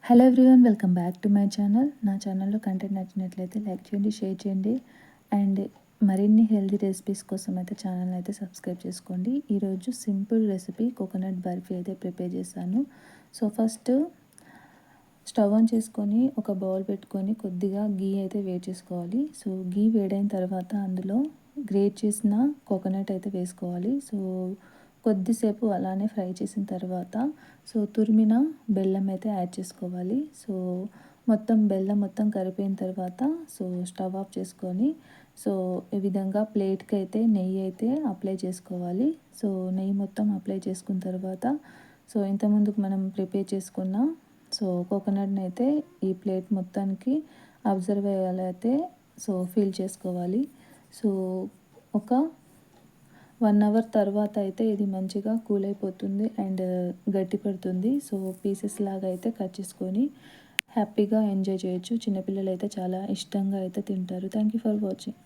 Hello everyone, welcome back to my channel. నా ఛానల్లో content నచ్చినట్లయితే లైక్ చేయండి, షేర్ చేయండి అండ్ మరిన్ని హెల్తీ రెసిపీస్ కోసం అయితే ఛానల్ అయితే సబ్స్క్రైబ్ చేసుకోండి. ఈరోజు సింపుల్ రెసిపీ కోకోనట్ బర్ఫీ అయితే ప్రిపేర్ చేశాను. సో ఫస్ట్ స్టవ్ ఆన్ చేసుకొని ఒక బౌల్ పెట్టుకొని కొద్దిగా గీ అయితే వేడి చేసుకోవాలి. సో గీ వేడైన తర్వాత అందులో గ్రేట్ చేసిన కోకోనట్ అయితే వేసుకోవాలి. సో కొద్దిసేపు అలానే ఫ్రై చేసిన తర్వాత తురిమిన బెల్లం అయితే యాడ్ చేసుకోవాలి. బెల్లం మొత్తం కరిగిపోయిన తర్వాత స్టవ్ ఆఫ్ చేసుకొని ఈ విధంగా ప్లేట్కి అయితే నెయ్యి అయితే అప్లై చేసుకోవాలి. నెయ్యి మొత్తం అప్లై చేసుకున్న తర్వాత ఇంతకుముందుకు మనం ప్రిపేర్ చేసుకున్న కోకోనట్ని అయితే ఈ ప్లేట్ మొత్తానికి అబ్జర్వ్ అయ్యేలా అయితే ఫిల్ చేసుకోవాలి. ఒక 1 అవర్ తర్వాత అయితే ఇది మంచిగా కూల్ అయిపోతుంది అండ్ గట్టి పడుతుంది. పీసెస్ లాగా అయితే కట్ చేసుకొని హ్యాపీగా ఎంజాయ్ చేయొచ్చు. చిన్నపిల్లలు అయితే చాలా ఇష్టంగా అయితే తింటారు. Thank you for watching.